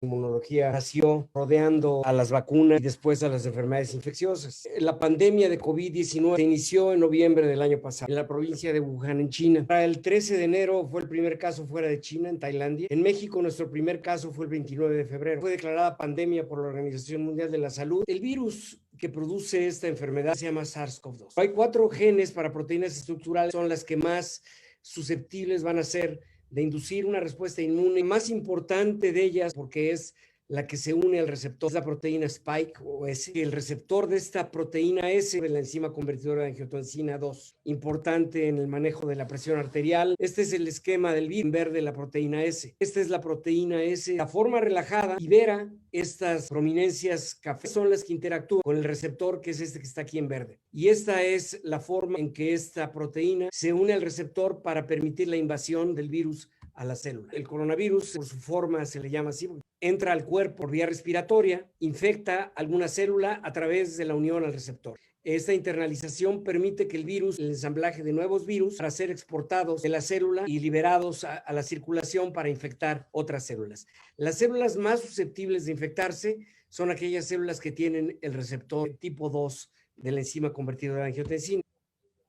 inmunología nació rodeando a las vacunas y después a las enfermedades infecciosas. La pandemia de COVID-19 se inició en noviembre del año pasado en la provincia de Wuhan, en China. Para el 13 de enero fue el primer caso fuera de China, en Tailandia. En México, nuestro primer caso fue el 29 de febrero. Fue declarada pandemia por la Organización Mundial de la Salud. El virus que produce esta enfermedad se llama SARS-CoV-2. Hay 4 genes para proteínas estructurales, son las que más susceptibles van a ser de inducir una respuesta inmune. Más importante de ellas, porque es la que se une al receptor, es la proteína Spike o S. El receptor de esta proteína S es la enzima convertidora de angiotensina 2, importante en el manejo de la presión arterial. Este es el esquema del virus, en verde la proteína S. Esta es la proteína S. La forma relajada libera estas prominencias café, son las que interactúan con el receptor, que es este que está aquí en verde. Y esta es la forma en que esta proteína se une al receptor para permitir la invasión del virus a la célula. El coronavirus, por su forma, se le llama así, entra al cuerpo por vía respiratoria, infecta alguna célula a través de la unión al receptor. Esta internalización permite que el virus, el ensamblaje de nuevos virus para ser exportados de la célula y liberados a la circulación para infectar otras células. Las células más susceptibles de infectarse son aquellas células que tienen el receptor tipo 2 de la enzima convertidora de angiotensina.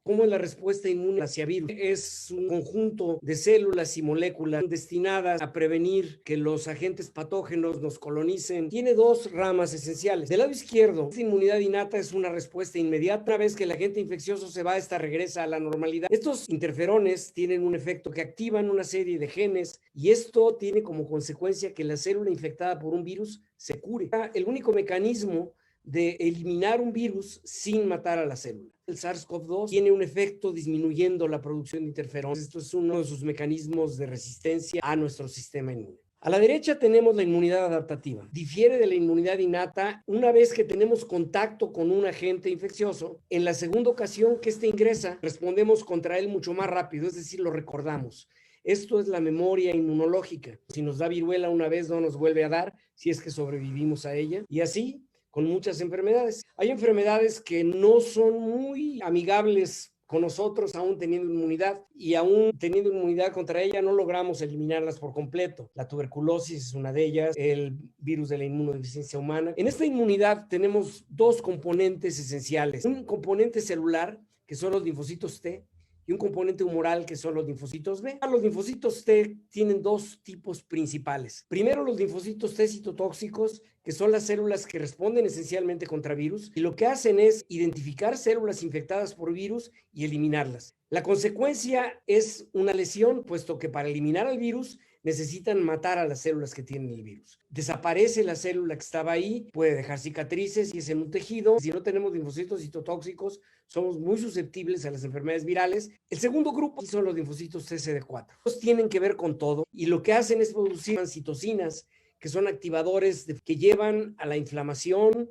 ¿Cómo es la respuesta inmune hacia virus? Es un conjunto de células y moléculas destinadas a prevenir que los agentes patógenos nos colonicen. Tiene 2 ramas esenciales. Del lado izquierdo, esta inmunidad innata es una respuesta inmediata. Una vez que el agente infeccioso se va, esta regresa a la normalidad. Estos interferones tienen un efecto que activan una serie de genes y esto tiene como consecuencia que la célula infectada por un virus se cure. El único mecanismo de eliminar un virus sin matar a la célula. El SARS-CoV-2 tiene un efecto disminuyendo la producción de interferones. Esto es uno de sus mecanismos de resistencia a nuestro sistema inmune. A la derecha tenemos la inmunidad adaptativa. Difiere de la inmunidad innata una vez que tenemos contacto con un agente infeccioso. En la segunda ocasión que este ingresa, respondemos contra él mucho más rápido, es decir, lo recordamos. Esto es la memoria inmunológica. Si nos da viruela una vez, no nos vuelve a dar, si es que sobrevivimos a ella. Y así con muchas enfermedades. Hay enfermedades que no son muy amigables con nosotros, aún teniendo inmunidad, y aún teniendo inmunidad contra ella no logramos eliminarlas por completo. La tuberculosis es una de ellas, el virus de la inmunodeficiencia humana. En esta inmunidad tenemos 2 componentes esenciales. Un componente celular, que son los linfocitos T, y un componente humoral, que son los linfocitos B. Los linfocitos T tienen 2 tipos principales. Primero, los linfocitos T citotóxicos, que son las células que responden esencialmente contra virus, y lo que hacen es identificar células infectadas por virus y eliminarlas. La consecuencia es una lesión, puesto que para eliminar al virus necesitan matar a las células que tienen el virus. Desaparece la célula que estaba ahí, puede dejar cicatrices y es en un tejido. Si no tenemos linfocitos citotóxicos, somos muy susceptibles a las enfermedades virales. El segundo grupo son los linfocitos TCD4. Estos tienen que ver con todo y lo que hacen es producir citocinas, que son activadores que llevan a la inflamación,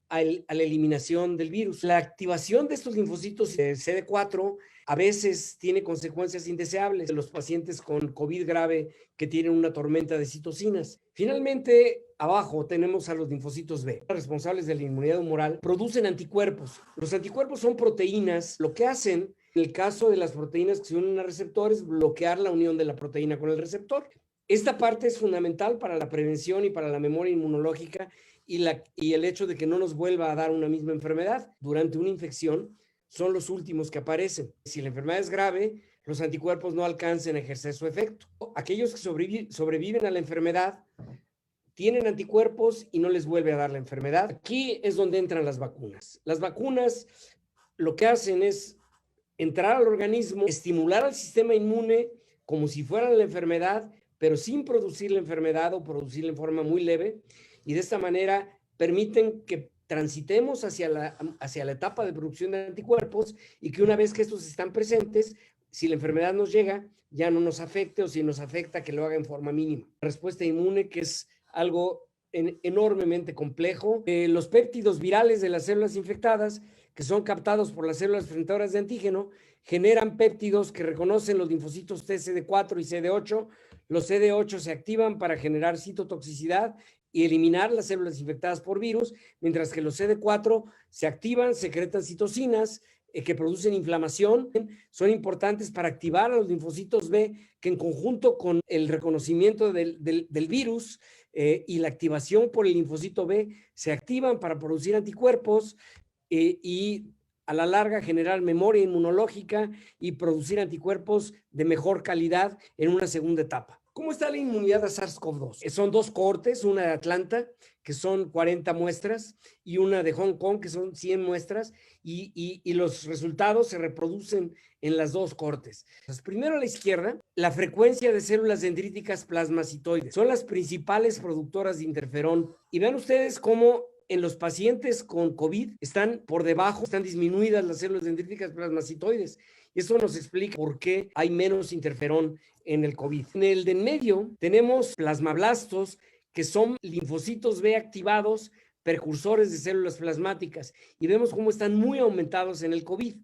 a la eliminación del virus. La activación de estos linfocitos CD4 a veces tiene consecuencias indeseables en los pacientes con COVID grave que tienen una tormenta de citocinas. Finalmente, abajo tenemos a los linfocitos B, responsables de la inmunidad humoral, producen anticuerpos. Los anticuerpos son proteínas. Lo que hacen, en el caso de las proteínas que se unen a receptores, bloquear la unión de la proteína con el receptor. Esta parte es fundamental para la prevención y para la memoria inmunológica y el hecho de que no nos vuelva a dar una misma enfermedad durante una infección. Son los últimos que aparecen. Si la enfermedad es grave, los anticuerpos no alcancen a ejercer su efecto. Aquellos que sobreviven a la enfermedad tienen anticuerpos y no les vuelve a dar la enfermedad. Aquí es donde entran las vacunas. Las vacunas lo que hacen es entrar al organismo, estimular al sistema inmune como si fuera la enfermedad, pero sin producir la enfermedad o producirla en forma muy leve, y de esta manera permiten que transitemos hacia la etapa de producción de anticuerpos y que una vez que estos están presentes, si la enfermedad nos llega, ya no nos afecte, o si nos afecta, que lo haga en forma mínima. Respuesta inmune, que es algo enormemente complejo. Los péptidos virales de las células infectadas, que son captados por las células enfrentadoras de antígeno, generan péptidos que reconocen los linfocitos TCD4 y CD8. Los CD8 se activan para generar citotoxicidad y eliminar las células infectadas por virus, mientras que los CD4 se activan, secretan citocinas que producen inflamación. Son importantes para activar a los linfocitos B, que en conjunto con el reconocimiento del virus y la activación por el linfocito B se activan para producir anticuerpos y a la larga generar memoria inmunológica y producir anticuerpos de mejor calidad en una segunda etapa. ¿Cómo está la inmunidad a SARS-CoV-2? Son dos cohortes, una de Atlanta, que son 40 muestras, y una de Hong Kong, que son 100 muestras, y los resultados se reproducen en las dos cohortes. Entonces, primero a la izquierda, la frecuencia de células dendríticas plasmacitoides. Son las principales productoras de interferón. Y vean ustedes cómo en los pacientes con COVID están por debajo, están disminuidas las células dendríticas plasmacitoides. Y eso nos explica por qué hay menos interferón en el COVID. En el de en medio tenemos plasmablastos, que son linfocitos B activados, precursores de células plasmáticas, y vemos cómo están muy aumentados en el COVID.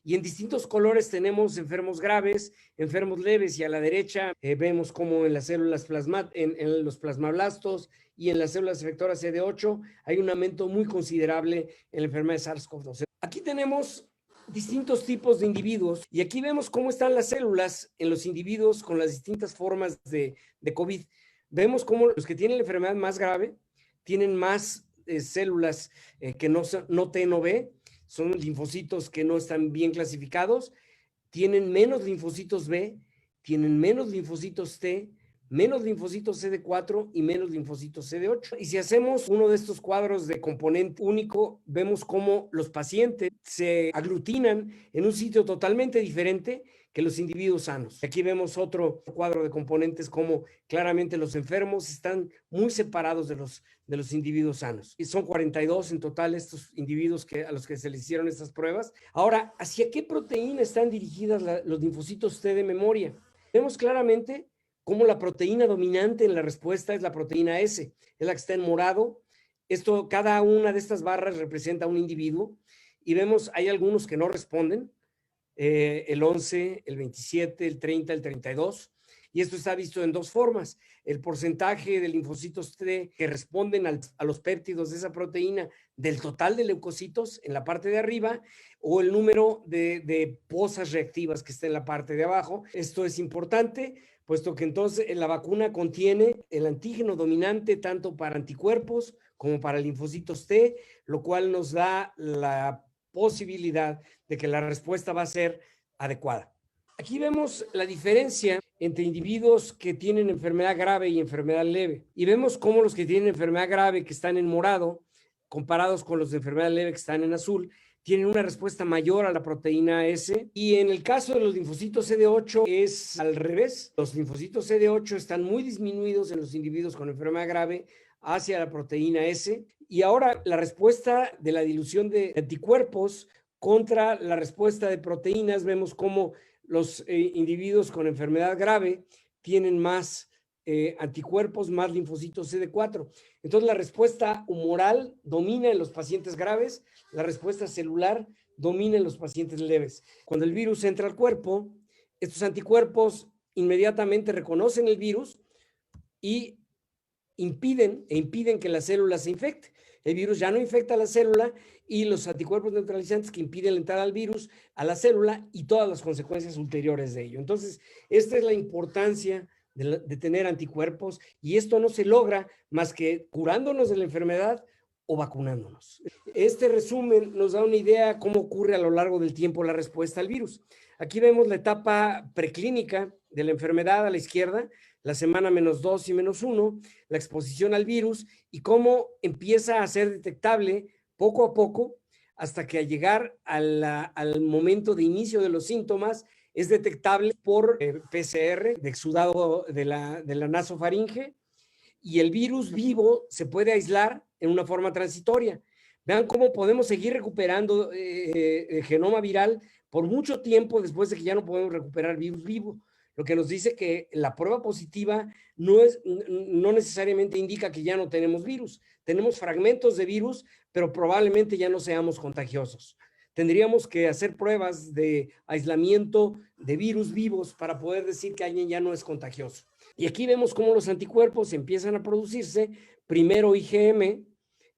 Y en distintos colores tenemos enfermos graves, enfermos leves, y a la derecha vemos cómo en las células en los plasmablastos y en las células efectoras CD8 hay un aumento muy considerable en la enfermedad de SARS-CoV-2. Aquí tenemos distintos tipos de individuos, y aquí vemos cómo están las células en los individuos con las distintas formas de COVID. Vemos cómo los que tienen la enfermedad más grave tienen más células que no T no B, son linfocitos que no están bien clasificados, tienen menos linfocitos B, tienen menos linfocitos T, menos linfocitos CD4 y menos linfocitos CD8. Y si hacemos uno de estos cuadros de componente único, vemos cómo los pacientes se aglutinan en un sitio totalmente diferente que los individuos sanos. Aquí vemos otro cuadro de componentes, como claramente los enfermos están muy separados de los individuos sanos. Y son 42 en total estos individuos a los que se les hicieron estas pruebas. Ahora, ¿hacia qué proteína están dirigidas los linfocitos T de memoria? Vemos claramente cómo la proteína dominante en la respuesta es la proteína S, es la que está en morado. Cada una de estas barras representa a un individuo, y vemos, hay algunos que no responden, el 11, el 27, el 30, el 32, y esto está visto en dos formas: el porcentaje de linfocitos T que responden a los péptidos de esa proteína del total de leucocitos en la parte de arriba, o el número de posas reactivas que está en la parte de abajo. Esto es importante, puesto que entonces la vacuna contiene el antígeno dominante tanto para anticuerpos como para linfocitos T, lo cual nos da la posibilidad de que la respuesta va a ser adecuada. Aquí vemos la diferencia entre individuos que tienen enfermedad grave y enfermedad leve, y vemos cómo los que tienen enfermedad grave, que están en morado, comparados con los de enfermedad leve, que están en azul, tienen una respuesta mayor a la proteína S. Y en el caso de los linfocitos CD8 es al revés. Los linfocitos CD8 están muy disminuidos en los individuos con enfermedad grave hacia la proteína S. Y ahora la respuesta de la dilución de anticuerpos contra la respuesta de proteínas, vemos cómo los individuos con enfermedad grave tienen más anticuerpos, más linfocitos CD4. Entonces la respuesta humoral domina en los pacientes graves, la respuesta celular domina en los pacientes leves. Cuando el virus entra al cuerpo, estos anticuerpos inmediatamente reconocen el virus y impiden que la célula se infecte. El virus ya no infecta a la célula, y los anticuerpos neutralizantes que impiden la entrada al virus a la célula y todas las consecuencias ulteriores de ello. Entonces, esta es la importancia de tener anticuerpos, y esto no se logra más que curándonos de la enfermedad o vacunándonos. Este resumen nos da una idea cómo ocurre a lo largo del tiempo la respuesta al virus. Aquí vemos la etapa preclínica de la enfermedad a la izquierda, la semana -2 y -1, la exposición al virus, y cómo empieza a ser detectable poco a poco hasta que al llegar al momento de inicio de los síntomas es detectable por PCR de exudado de la nasofaringe, y el virus vivo se puede aislar en una forma transitoria. Vean cómo podemos seguir recuperando el genoma viral por mucho tiempo después de que ya no podemos recuperar virus vivo, lo que nos dice que la prueba positiva no necesariamente indica que ya no tenemos virus. Tenemos fragmentos de virus, pero probablemente ya no seamos contagiosos. Tendríamos que hacer pruebas de aislamiento de virus vivos para poder decir que alguien ya no es contagioso. Y aquí vemos cómo los anticuerpos empiezan a producirse, primero IgM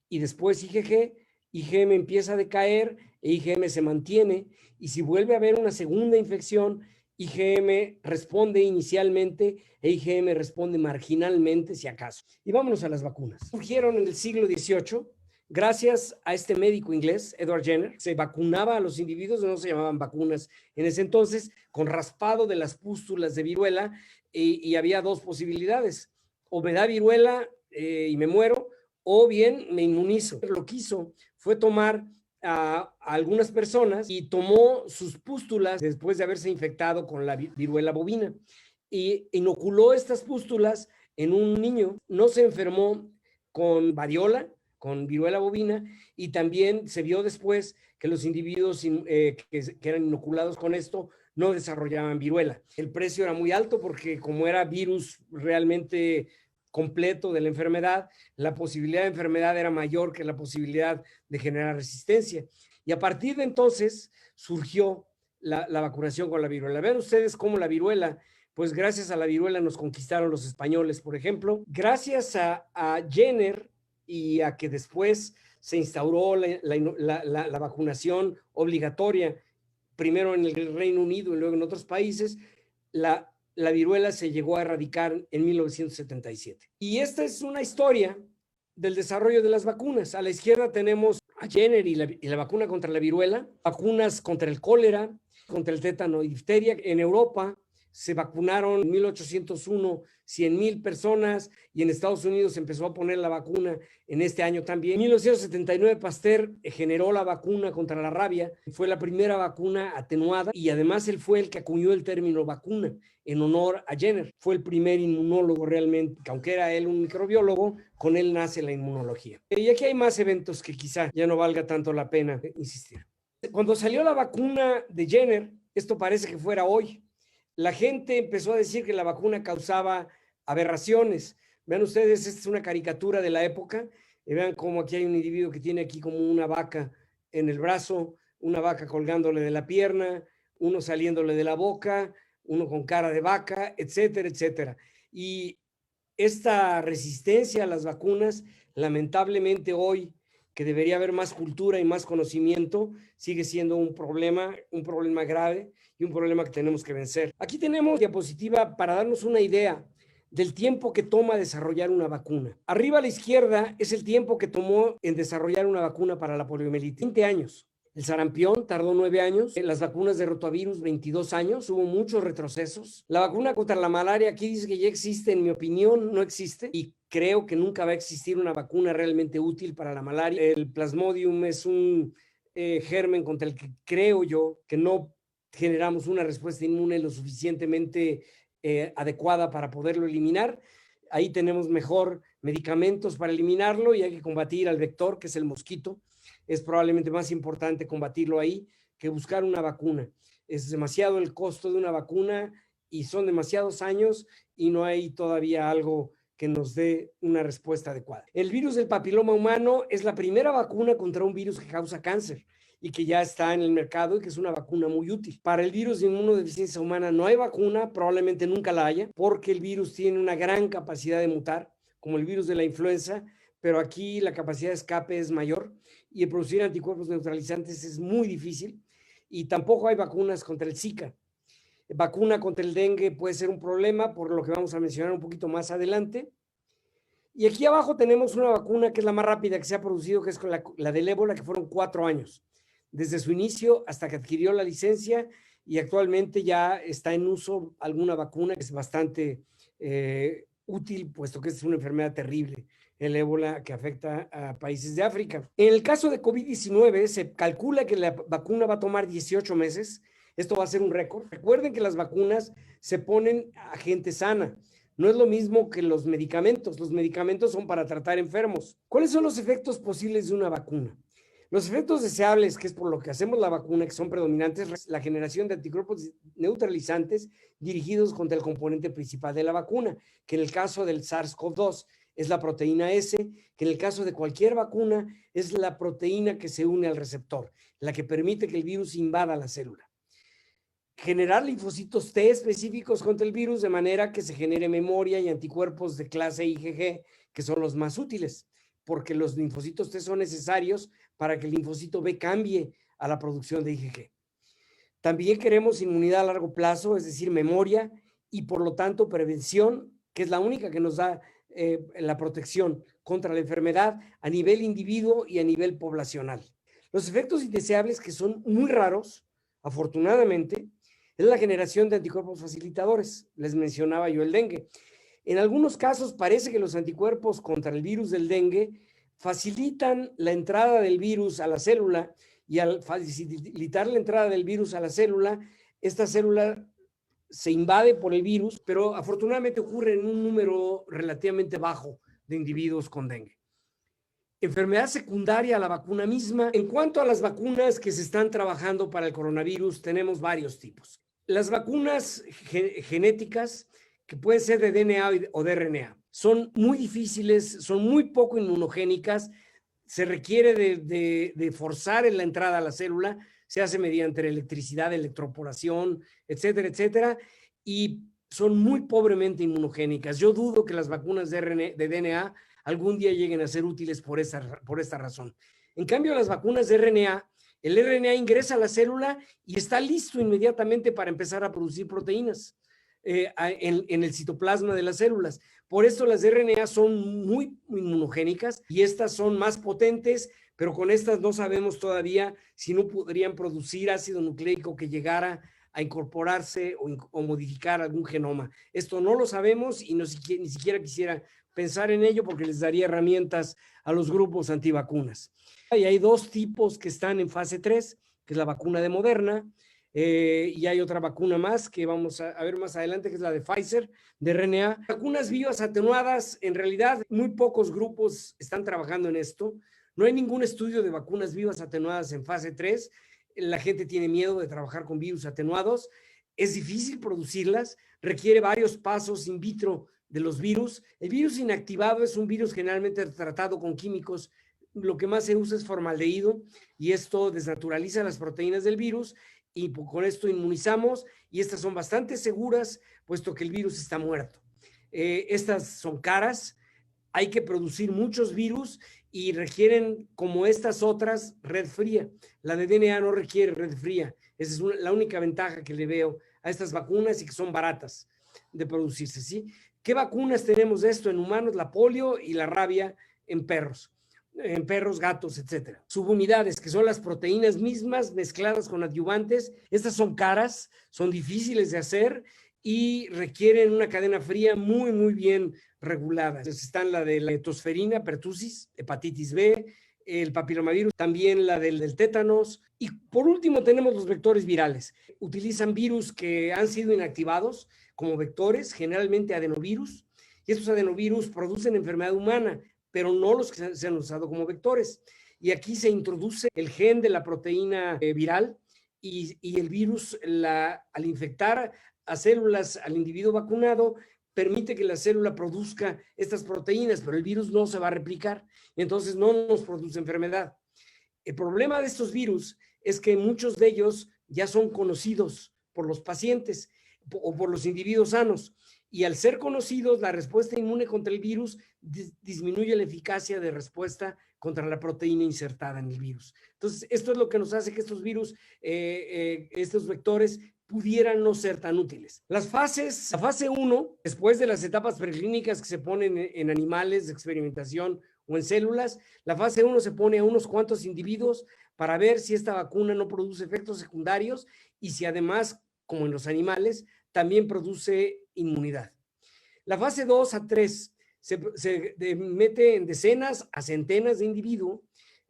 y después IgG. IgM empieza a decaer e IgM se mantiene, y si vuelve a haber una segunda infección, IgM responde inicialmente e IgM responde marginalmente, si acaso. Y vámonos a las vacunas. Surgieron en el siglo XVIII gracias a este médico inglés, Edward Jenner. Se vacunaba a los individuos, no se llamaban vacunas en ese entonces, con raspado de las pústulas de viruela, y había dos posibilidades: o me da viruela y me muero, o bien me inmunizo. Lo que hizo fue tomar a algunas personas y tomó sus pústulas después de haberse infectado con la viruela bovina y inoculó estas pústulas en un niño. No se enfermó con variola, con viruela bovina, y también se vio después que los individuos que eran inoculados con esto no desarrollaban viruela. El precio era muy alto porque como era virus realmente completo de la enfermedad, la posibilidad de enfermedad era mayor que la posibilidad de generar resistencia. Y a partir de entonces surgió la vacunación con la viruela. Vean ustedes cómo la viruela, pues gracias a la viruela nos conquistaron los españoles, por ejemplo. Gracias a Jenner y a que después se instauró la vacunación obligatoria, primero en el Reino Unido y luego en otros países, la viruela se llegó a erradicar en 1977. Y esta es una historia del desarrollo de las vacunas. A la izquierda tenemos a Jenner y la vacuna contra la viruela, vacunas contra el cólera, contra el tétano y difteria. En Europa se vacunaron en 1801 100,000 personas y en Estados Unidos se empezó a poner la vacuna en este año también. En 1979 Pasteur generó la vacuna contra la rabia, fue la primera vacuna atenuada y además él fue el que acuñó el término vacuna en honor a Jenner. Fue el primer inmunólogo realmente, que aunque era él un microbiólogo, con él nace la inmunología. Y aquí hay más eventos que quizá ya no valga tanto la pena insistir. Cuando salió la vacuna de Jenner, esto parece que fuera hoy, la gente empezó a decir que la vacuna causaba aberraciones. Vean ustedes, esta es una caricatura de la época, y vean cómo aquí hay un individuo que tiene aquí como una vaca en el brazo, una vaca colgándole de la pierna, uno saliéndole de la boca, uno con cara de vaca, etcétera, etcétera. Y esta resistencia a las vacunas, lamentablemente hoy, que debería haber más cultura y más conocimiento, sigue siendo un problema grave y un problema que tenemos que vencer. Aquí tenemos diapositiva para darnos una idea del tiempo que toma desarrollar una vacuna. Arriba a la izquierda es el tiempo que tomó en desarrollar una vacuna para la poliomielitis. 20 años. El sarampión tardó 9 años, las vacunas de rotavirus 22 años, hubo muchos retrocesos. La vacuna contra la malaria aquí dice que ya existe, en mi opinión no existe y creo que nunca va a existir una vacuna realmente útil para la malaria. El Plasmodium es un germen contra el que creo yo que no generamos una respuesta inmune lo suficientemente adecuada para poderlo eliminar. Ahí tenemos mejor medicamentos para eliminarlo y hay que combatir al vector, que es el mosquito. Es probablemente más importante combatirlo ahí que buscar una vacuna. Es demasiado el costo de una vacuna y son demasiados años y no hay todavía algo que nos dé una respuesta adecuada. El virus del papiloma humano es la primera vacuna contra un virus que causa cáncer y que ya está en el mercado y que es una vacuna muy útil. Para el virus de inmunodeficiencia humana no hay vacuna, probablemente nunca la haya, porque el virus tiene una gran capacidad de mutar, como el virus de la influenza, pero aquí la capacidad de escape es mayor y el producir anticuerpos neutralizantes es muy difícil y tampoco hay vacunas contra el Zika. Vacuna contra el dengue puede ser un problema, por lo que vamos a mencionar un poquito más adelante. Y aquí abajo tenemos una vacuna que es la más rápida que se ha producido, que es con la del ébola, que fueron 4 años, desde su inicio hasta que adquirió la licencia y actualmente ya está en uso alguna vacuna que es bastante útil, puesto que es una enfermedad terrible, el ébola, que afecta a países de África. En el caso de COVID-19 se calcula que la vacuna va a tomar 18 meses. Esto va a ser un récord. Recuerden que las vacunas se ponen a gente sana. No es lo mismo que los medicamentos. Los medicamentos son para tratar enfermos. ¿Cuáles son los efectos posibles de una vacuna? Los efectos deseables, que es por lo que hacemos la vacuna, que son predominantes, la generación de anticuerpos neutralizantes dirigidos contra el componente principal de la vacuna, que en el caso del SARS-CoV-2 es la proteína S, que en el caso de cualquier vacuna es la proteína que se une al receptor, la que permite que el virus invada la célula. Generar linfocitos T específicos contra el virus de manera que se genere memoria y anticuerpos de clase IgG, que son los más útiles, porque los linfocitos T son necesarios para que el linfocito B cambie a la producción de IgG. También queremos inmunidad a largo plazo, es decir, memoria y por lo tanto prevención, que es la única que nos da la protección contra la enfermedad a nivel individuo y a nivel poblacional. Los efectos indeseables, que son muy raros, afortunadamente, es la generación de anticuerpos facilitadores. Les mencionaba yo el dengue. En algunos casos parece que los anticuerpos contra el virus del dengue facilitan la entrada del virus a la célula y al facilitar la entrada del virus a la célula, esta célula se invade por el virus, pero afortunadamente ocurre en un número relativamente bajo de individuos con dengue. Enfermedad secundaria a la vacuna misma. En cuanto a las vacunas que se están trabajando para el coronavirus, tenemos varios tipos. Las vacunas genéticas, que pueden ser de DNA o de RNA, son muy difíciles, son muy poco inmunogénicas, se requiere de forzar en la entrada a la célula, se hace mediante la electricidad, electroporación, etcétera, etcétera, y son muy pobremente inmunogénicas. Yo dudo que las vacunas de DNA algún día lleguen a ser útiles por esta razón. En cambio, las vacunas de RNA, el RNA ingresa a la célula y está listo inmediatamente para empezar a producir proteínas en el citoplasma de las células. Por esto las RNA son muy inmunogénicas y estas son más potentes, pero con estas no sabemos todavía si no podrían producir ácido nucleico que llegara a incorporarse o modificar algún genoma. Esto no lo sabemos y ni siquiera quisiera pensar en ello porque les daría herramientas a los grupos antivacunas. Y hay dos tipos que están en fase 3, que es la vacuna de Moderna, y hay otra vacuna más que vamos a ver más adelante, que es la de Pfizer, de RNA. Vacunas vivas atenuadas, en realidad muy pocos grupos están trabajando en esto. No hay ningún estudio de vacunas vivas atenuadas en fase 3. La gente tiene miedo de trabajar con virus atenuados. Es difícil producirlas, requiere varios pasos in vitro de los virus. El virus inactivado es un virus generalmente tratado con químicos. Lo que más se usa es formaldehído y esto desnaturaliza las proteínas del virus y con esto inmunizamos y estas son bastante seguras puesto que el virus está muerto. Estas son caras, hay que producir muchos virus y requieren, como estas otras, red fría. La de DNA no requiere red fría. Esa es la única ventaja que le veo a estas vacunas y que son baratas de producirse, ¿sí? ¿Qué vacunas tenemos de esto en humanos? La polio y la rabia en perros, gatos, etcétera. Subunidades, que son las proteínas mismas mezcladas con adyuvantes. Estas son caras, son difíciles de hacer y requieren una cadena fría muy, muy bien regulada. Entonces están la de la tosferina, pertussis, hepatitis B, el papilomavirus, también la del tétanos. Y por último tenemos los vectores virales. Utilizan virus que han sido inactivados como vectores, generalmente adenovirus, y estos adenovirus producen enfermedad humana, pero no los que se han usado como vectores. Y aquí se introduce el gen de la proteína viral y el virus, al infectar a células al individuo vacunado, permite que la célula produzca estas proteínas, pero el virus no se va a replicar, entonces no nos produce enfermedad. El problema de estos virus es que muchos de ellos ya son conocidos por los pacientes o por los individuos sanos, y al ser conocidos, la respuesta inmune contra el virus disminuye la eficacia de respuesta contra la proteína insertada en el virus. Entonces, esto es lo que nos hace que estos virus, estos vectores, pudieran no ser tan útiles. La fase 1, después de las etapas preclínicas que se ponen en animales de experimentación o en células, la fase 1 se pone a unos cuantos individuos para ver si esta vacuna no produce efectos secundarios y si además, como en los animales, también produce inmunidad. La fase 2 a 3 se mete en decenas a centenas de individuos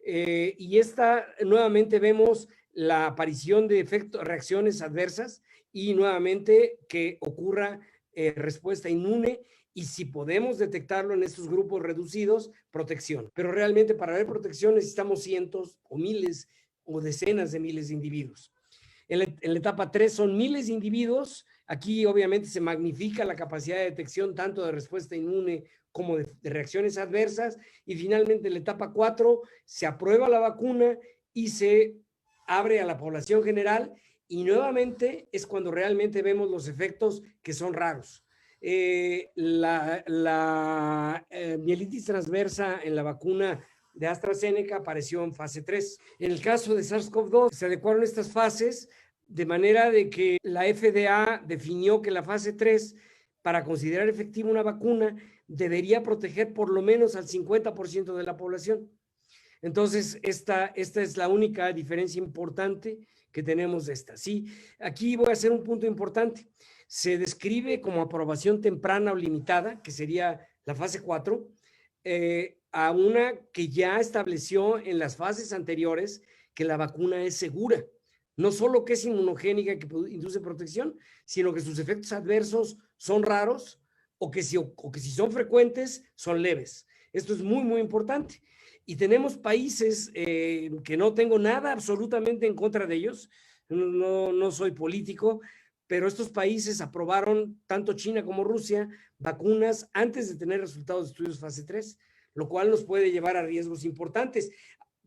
y esta nuevamente vemos la aparición de reacciones adversas y nuevamente que ocurra respuesta inmune y si podemos detectarlo en estos grupos reducidos, protección. Pero realmente para ver protección necesitamos cientos o miles o decenas de miles de individuos. En la etapa 3 son miles de individuos. Aquí obviamente se magnifica la capacidad de detección tanto de respuesta inmune como de reacciones adversas. Y finalmente en la etapa 4 se aprueba la vacuna y se abre a la población general y nuevamente es cuando realmente vemos los efectos que son raros. La mielitis transversa en la vacuna de AstraZeneca apareció en fase 3. En el caso de SARS-CoV-2 se adecuaron estas fases de manera de que la FDA definió que la fase 3, para considerar efectiva una vacuna, debería proteger por lo menos al 50% de la población. Entonces, esta es la única diferencia importante que tenemos de esta. Sí, aquí voy a hacer un punto importante. Se describe como aprobación temprana o limitada, que sería la fase 4, a una que ya estableció en las fases anteriores que la vacuna es segura. No solo que es inmunogénica, que induce protección, sino que sus efectos adversos son raros o que si son frecuentes, son leves. Esto es muy, muy importante. Y tenemos países que no tengo nada absolutamente en contra de ellos, no soy político, pero estos países aprobaron, tanto China como Rusia, vacunas antes de tener resultados de estudios fase 3, lo cual nos puede llevar a riesgos importantes.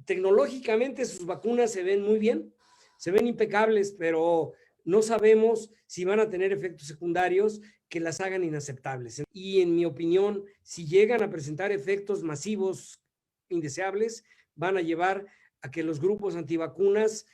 Tecnológicamente sus vacunas se ven muy bien, se ven impecables, pero no sabemos si van a tener efectos secundarios que las hagan inaceptables. Y en mi opinión, si llegan a presentar efectos masivos indeseables, van a llevar a que los grupos antivacunas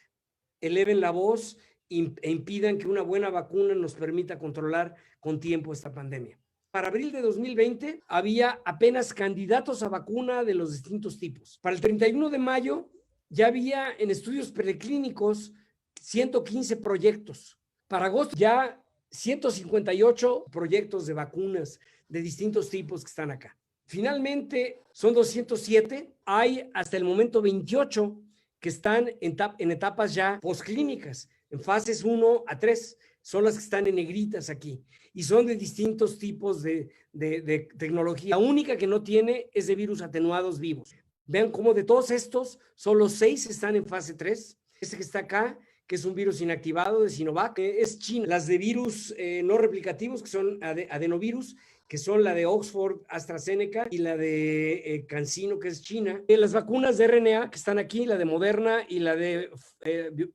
eleven la voz e impidan que una buena vacuna nos permita controlar con tiempo esta pandemia. Para abril de 2020 había apenas candidatos a vacuna de los distintos tipos. Para el 31 de mayo ya había en estudios preclínicos 115 proyectos. Para agosto ya 158 proyectos de vacunas de distintos tipos que están acá. Finalmente son 207. Hay hasta el momento 28 que están en etapas ya postclínicas, en fases 1 a 3. Son las que están en negritas aquí. Y son de distintos tipos de tecnología. La única que no tiene es de virus atenuados vivos. Vean cómo de todos estos, solo 6 están en fase 3. Este que está acá, que es un virus inactivado de Sinovac, es China. Las de virus no replicativos, que son adenovirus, que son la de Oxford, AstraZeneca, y la de CanSino, que es China. Las vacunas de RNA que están aquí, la de Moderna y la de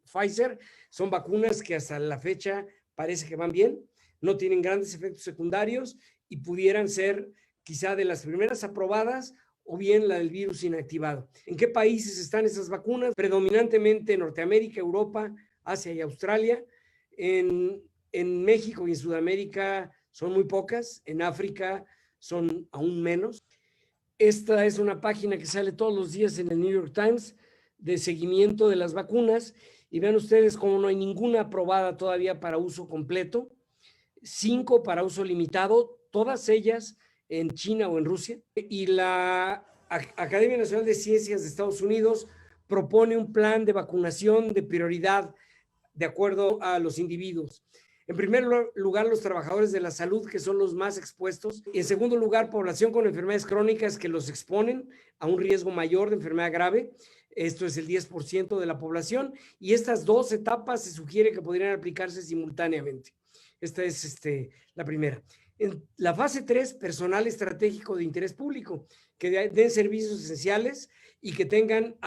Pfizer, son vacunas que hasta la fecha parece que van bien, no tienen grandes efectos secundarios y pudieran ser quizá de las primeras aprobadas o bien la del virus inactivado. ¿En qué países están esas vacunas? Predominantemente en Norteamérica, Europa, Asia y Australia. En México y en Sudamérica son muy pocas, en África son aún menos. Esta es una página que sale todos los días en el New York Times de seguimiento de las vacunas y vean ustedes cómo no hay ninguna aprobada todavía para uso completo, 5 para uso limitado, todas ellas en China o en Rusia. Y la Academia Nacional de Ciencias de Estados Unidos propone un plan de vacunación de prioridad de acuerdo a los individuos. En primer lugar, los trabajadores de la salud, que son los más expuestos. Y en segundo lugar, población con enfermedades crónicas que los exponen a un riesgo mayor de enfermedad grave. Esto es el 10% de la población. Y estas dos etapas se sugiere que podrían aplicarse simultáneamente. Esta es la primera. En la fase 3, personal estratégico de interés público, que den servicios esenciales y que tengan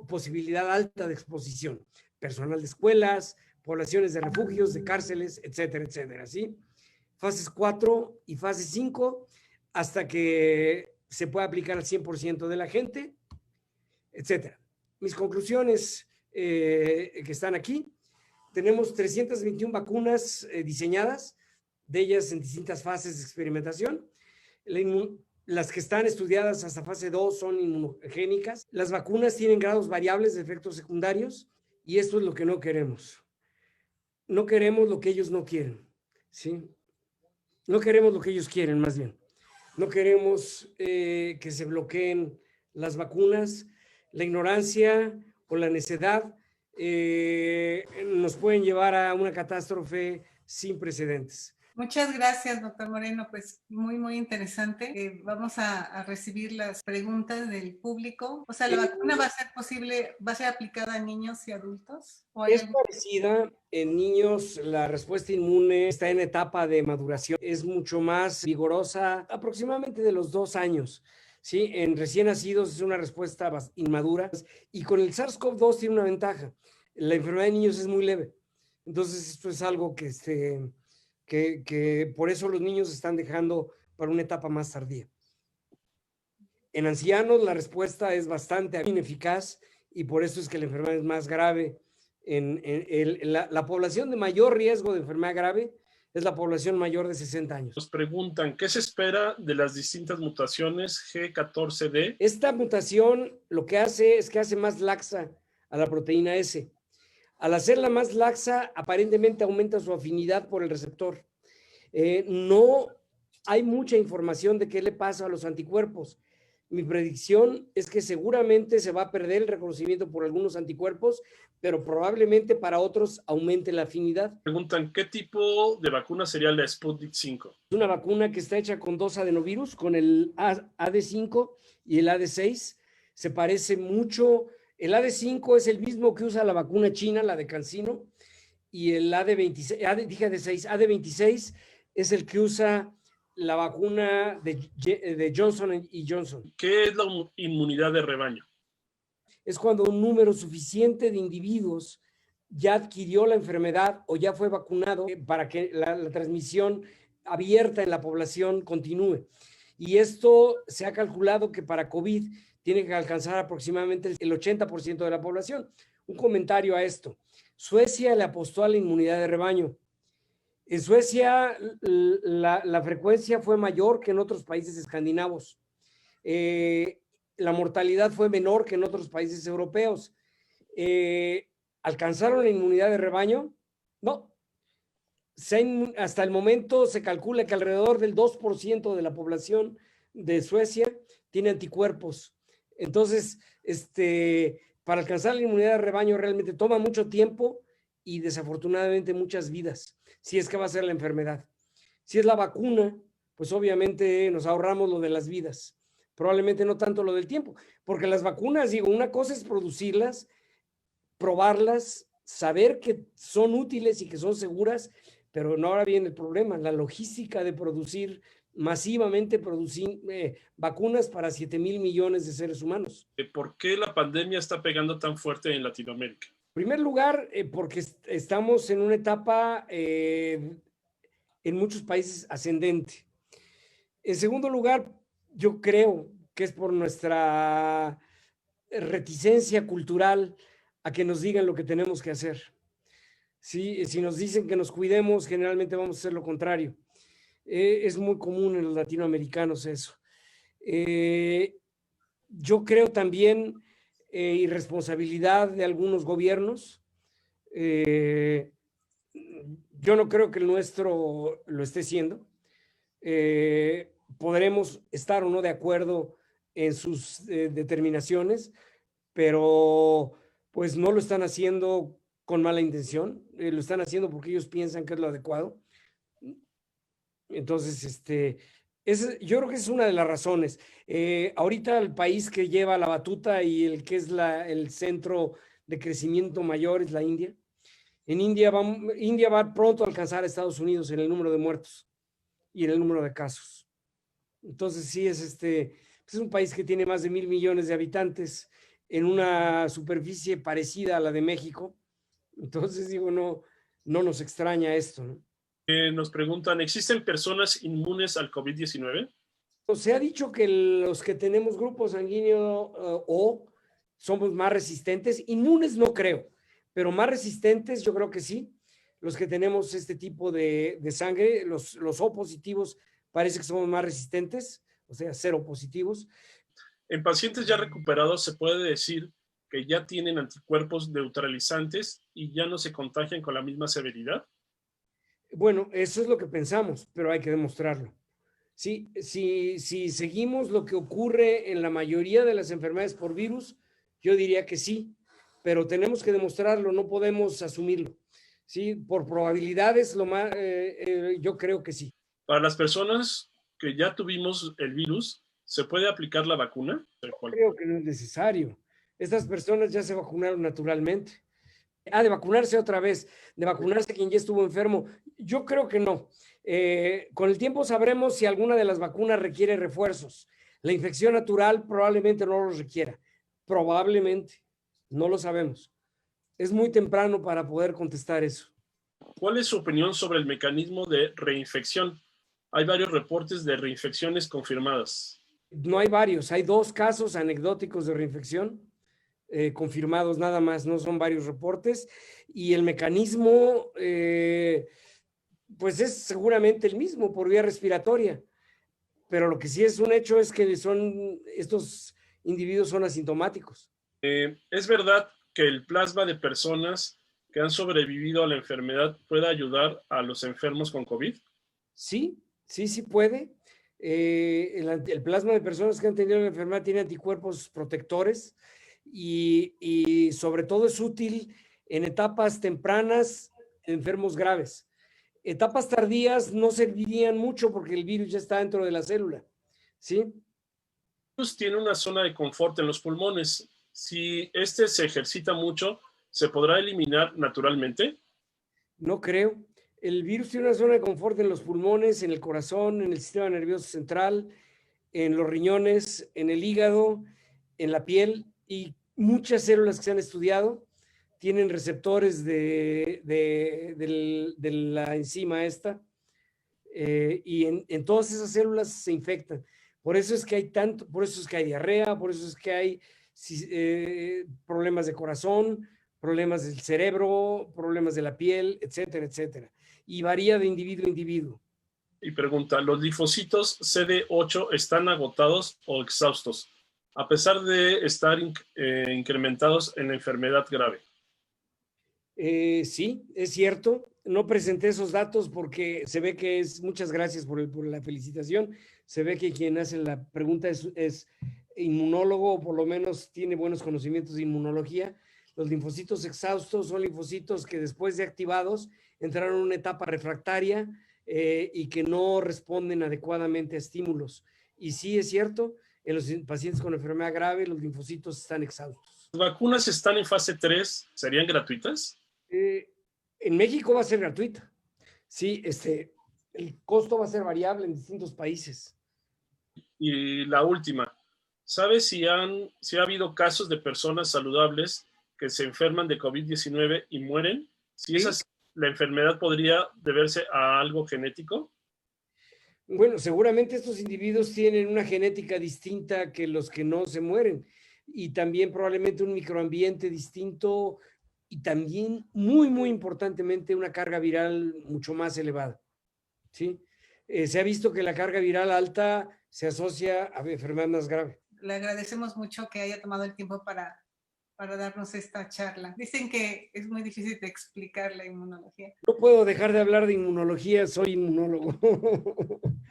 posibilidad alta de exposición. Personal de escuelas, poblaciones de refugios, de cárceles, etcétera, etcétera, ¿sí? Fases 4 y fase 5, hasta que se pueda aplicar al 100% de la gente, etcétera. Mis conclusiones que están aquí: tenemos 321 vacunas diseñadas, de ellas en distintas fases de experimentación. Las que están estudiadas hasta fase 2 son inmunogénicas. Las vacunas tienen grados variables de efectos secundarios y esto es lo que no queremos. No queremos lo que ellos no quieren, ¿sí? No queremos lo que ellos quieren, más bien. No queremos que se bloqueen las vacunas. La ignorancia o la necedad nos pueden llevar a una catástrofe sin precedentes. Muchas gracias, doctor Moreno, pues muy, muy interesante. Vamos a recibir las preguntas del público. O sea, ¿la vacuna va a ser aplicada a niños y adultos? Es parecida en niños, la respuesta inmune está en etapa de maduración, es mucho más vigorosa aproximadamente de los 2 años. ¿Sí? En recién nacidos es una respuesta inmadura y con el SARS-CoV-2 tiene una ventaja, la enfermedad de niños es muy leve. Entonces esto es algo que por eso los niños se están dejando para una etapa más tardía. En ancianos la respuesta es bastante ineficaz y por eso es que la enfermedad es más grave La población de mayor riesgo de enfermedad grave es la población mayor de 60 años. Nos preguntan, ¿qué se espera de las distintas mutaciones G14D? Esta mutación lo que hace es que hace más laxa a la proteína S. Al hacerla más laxa, aparentemente aumenta su afinidad por el receptor. No hay mucha información de qué le pasa a los anticuerpos. Mi predicción es que seguramente se va a perder el reconocimiento por algunos anticuerpos, pero probablemente para otros aumente la afinidad. Preguntan, ¿qué tipo de vacuna sería la Sputnik 5? Es una vacuna que está hecha con 2 adenovirus, con el AD5 y el AD6. Se parece mucho. El AD5 es el mismo que usa la vacuna china, la de CanSino, y el AD26 es el que usa la vacuna de Johnson y Johnson. ¿Qué es la inmunidad de rebaño? Es cuando un número suficiente de individuos ya adquirió la enfermedad o ya fue vacunado para que la transmisión abierta en la población continúe. Y esto se ha calculado que para COVID tiene que alcanzar aproximadamente el 80% de la población. Un comentario a esto. Suecia le apostó a la inmunidad de rebaño. En Suecia la frecuencia fue mayor que en otros países escandinavos. La mortalidad fue menor que en otros países europeos. ¿Alcanzaron la inmunidad de rebaño? No. Hasta el momento se calcula que alrededor del 2% de la población de Suecia tiene anticuerpos. Entonces, para alcanzar la inmunidad de rebaño realmente toma mucho tiempo y desafortunadamente muchas vidas, si es que va a ser la enfermedad. Si es la vacuna, pues obviamente nos ahorramos lo de las vidas. Probablemente no tanto lo del tiempo, porque las vacunas, digo, una cosa es producirlas, probarlas, saber que son útiles y que son seguras, pero no, ahora viene el problema, la logística de producir masivamente vacunas para 7,000 millones de seres humanos. ¿Por qué la pandemia está pegando tan fuerte en Latinoamérica? En primer lugar, porque estamos en una etapa en muchos países ascendente. En segundo lugar, yo creo que es por nuestra reticencia cultural a que nos digan lo que tenemos que hacer. ¿Sí? Si nos dicen que nos cuidemos, generalmente vamos a hacer lo contrario. Es muy común en los latinoamericanos eso. Yo creo también irresponsabilidad de algunos gobiernos. Yo no creo que el nuestro lo esté siendo. Podremos estar o no de acuerdo en sus determinaciones, pero pues no lo están haciendo con mala intención, lo están haciendo porque ellos piensan que es lo adecuado. Entonces, yo creo que es una de las razones. Ahorita el país que lleva la batuta y el que es el centro de crecimiento mayor es la India. En India va pronto a alcanzar a Estados Unidos en el número de muertos y en el número de casos. Entonces, sí, es un país que tiene más de 1,000 millones de habitantes en una superficie parecida a la de México. Entonces, digo, no nos extraña esto, ¿no? Nos preguntan, ¿existen personas inmunes al COVID-19? Se ha dicho que los que tenemos grupo sanguíneo O somos más resistentes. Inmunes no creo, pero más resistentes yo creo que sí. Los que tenemos este tipo de sangre, los O positivos, parece que somos más resistentes, o sea, cero positivos. En pacientes ya recuperados se puede decir que ya tienen anticuerpos neutralizantes y ya no se contagian con la misma severidad. Bueno, eso es lo que pensamos, pero hay que demostrarlo. Sí, si seguimos lo que ocurre en la mayoría de las enfermedades por virus, yo diría que sí, pero tenemos que demostrarlo, no podemos asumirlo. Sí, por probabilidades, yo creo que sí. Para las personas que ya tuvimos el virus, ¿se puede aplicar la vacuna? Creo que no es necesario. Estas personas ya se vacunaron naturalmente. De vacunarse otra vez, de vacunarse quien ya estuvo enfermo. Yo creo que no. Con el tiempo sabremos si alguna de las vacunas requiere refuerzos. La infección natural probablemente no los requiera. Probablemente. No lo sabemos. Es muy temprano para poder contestar eso. ¿Cuál es su opinión sobre el mecanismo de reinfección? Hay varios reportes de reinfecciones confirmadas. No hay varios. Hay 2 casos anecdóticos de reinfección. confirmados nada más, no son varios reportes, y el mecanismo pues es seguramente el mismo por vía respiratoria, pero lo que sí es un hecho es que estos individuos son asintomáticos. ¿Es verdad que el plasma de personas que han sobrevivido a la enfermedad puede ayudar a los enfermos con COVID? Sí, sí puede. El plasma de personas que han tenido la enfermedad tiene anticuerpos protectores y sobre todo es útil en etapas tempranas en enfermos graves. Etapas tardías no servirían mucho porque el virus ya está dentro de la célula, ¿sí? El virus tiene una zona de confort en los pulmones. Si este se ejercita mucho, ¿se podrá eliminar naturalmente? No creo. El virus tiene una zona de confort en los pulmones, en el corazón, en el sistema nervioso central, en los riñones, en el hígado, en la piel, y muchas células que se han estudiado tienen receptores de la enzima esta, y en todas esas células se infectan. Por eso es que hay por eso es que hay diarrea, por eso es que hay problemas de corazón, problemas del cerebro, problemas de la piel, etcétera, etcétera. Y varía de individuo a individuo. Y pregunta, ¿los linfocitos CD8 están agotados o exhaustos, a pesar de estar incrementados en la enfermedad grave? Sí, es cierto. No presenté esos datos porque se ve que muchas gracias por la felicitación. Se ve que quien hace la pregunta es inmunólogo, o por lo menos tiene buenos conocimientos de inmunología. Los linfocitos exhaustos son linfocitos que después de activados entraron en una etapa refractaria y que no responden adecuadamente a estímulos. Y sí es cierto, en los pacientes con enfermedad grave los linfocitos están exhaustos. ¿Las vacunas están en fase 3? ¿Serían gratuitas? En México va a ser gratuita. Sí, el costo va a ser variable en distintos países. Y la última, ¿sabes si ha habido casos de personas saludables que se enferman de COVID-19 y mueren? Si es así, ¿la enfermedad podría deberse a algo genético? Bueno, seguramente estos individuos tienen una genética distinta que los que no se mueren, y también probablemente un microambiente distinto, y también muy importantemente una carga viral mucho más elevada, ¿sí? Se ha visto que la carga viral alta se asocia a enfermedad más grave. Le agradecemos mucho que haya tomado el tiempo para darnos esta charla. Dicen que es muy difícil de explicar la inmunología. No puedo dejar de hablar de inmunología, soy inmunólogo.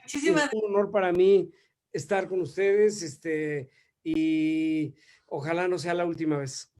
Muchísimas Es un honor para mí estar con ustedes, y ojalá no sea la última vez.